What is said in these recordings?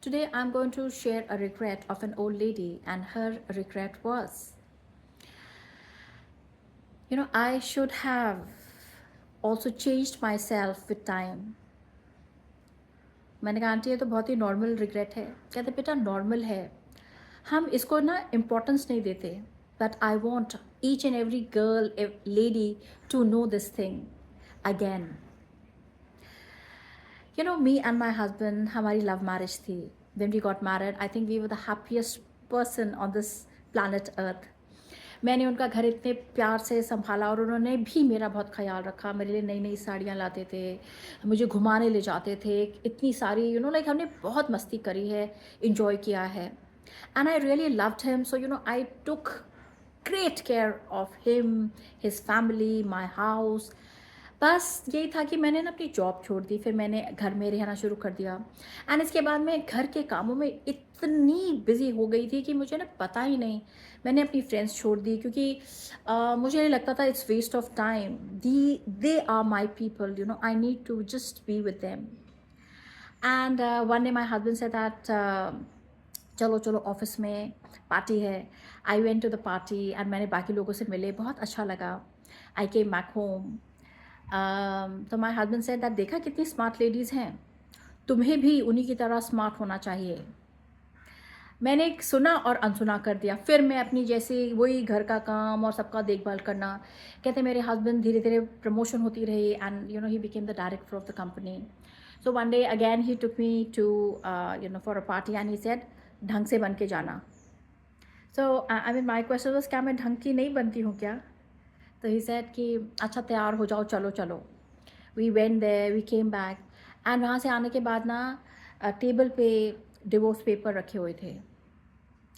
Today I'm going to share a regret of an old lady, and her regret was, I should have also changed myself with time. मैंने कहा aunty ये तो बहुत ही normal regret है। कहते बेटा normal है, हम इसको ना इम्पोर्टेंस नहीं देते, but I want each and every girl lady to know this thing again. Me and my husband, हमारी लव मैरिज थी। When we got married, I think we were the happiest person on this planet Earth. मैंने उनका घर इतने प्यार से संभाला और उन्होंने भी मेरा बहुत ख्याल रखा। मेरे लिए नई नई साड़ियाँ लाते थे, मुझे घुमाने ले जाते थे, इतनी सारी लाइक हमने बहुत मस्ती करी है, इंजॉय किया है। And I really loved him, so I took great care of him, his family, my house. बस यही था कि मैंने ना अपनी जॉब छोड़ दी, फिर मैंने घर में रहना शुरू कर दिया। एंड इसके बाद मैं घर के कामों में इतनी बिज़ी हो गई थी कि मुझे ना पता ही नहीं। मैंने अपनी फ्रेंड्स छोड़ दी क्योंकि मुझे लगता था it's waste of time. They are my people, I need to just be with them. And one day my husband said that चलो चलो ऑफिस में पार्टी है। I went to the party and मैंने बाकी लोगों से मिले, बहुत अच्छा लगा। I came back home. तो माई हस्बैंड सेड दैट देखा कितनी स्मार्ट लेडीज़ हैं, तुम्हें भी उन्हीं की तरह स्मार्ट होना चाहिए। मैंने सुना और अनसुना कर दिया। फिर मैं अपनी जैसे वही घर का काम और सबका देखभाल करना। कहते मेरे हस्बैंड धीरे धीरे प्रमोशन होती रही and he became the director of the company. So one day again he took me to for a party and he said ढंग से बन के जाना। So I mean my question was क्या मैं ढंग की नहीं बनती हूँ क्या? तो ही सेड कि अच्छा तैयार हो जाओ, चलो चलो। We went there, we came back and वहाँ से आने के बाद ना टेबल पे डिवोर्स पेपर रखे हुए थे।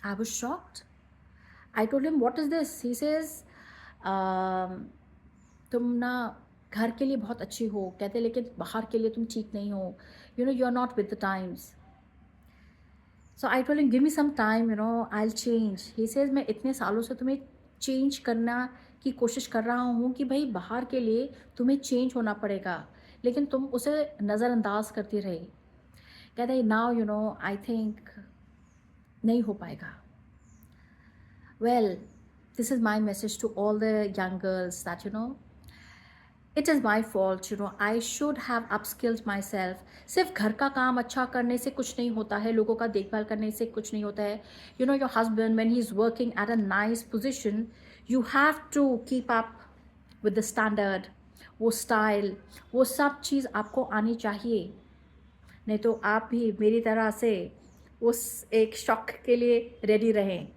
I was shocked. I told him what is this? He says तुम ना घर के लिए बहुत अच्छी हो, कहते लेकिन बाहर के लिए तुम ठीक नहीं हो, you are not with the times. So I told him give me some time, I will change. He says मैं इतने सालों से तुम्हें चेंज करना की कोशिश कर रहा हूँ कि भाई बाहर के लिए तुम्हें चेंज होना पड़ेगा, लेकिन तुम उसे नज़रअंदाज करती रही। कहते नाउ आई थिंक नहीं हो पाएगा। Well, this is my message to all the young girls that it is my fault, I should have upskilled myself. सिर्फ घर का काम अच्छा करने से कुछ नहीं होता है, लोगों का देखभाल करने से कुछ नहीं होता है। Your husband when he is working at a nice position, you have to keep up with the standard. वो स्टाइल, वो सब चीज़ आपको आनी चाहिए, नहीं तो आप भी मेरी तरह से उस एक शौक के लिए रेडी रहें।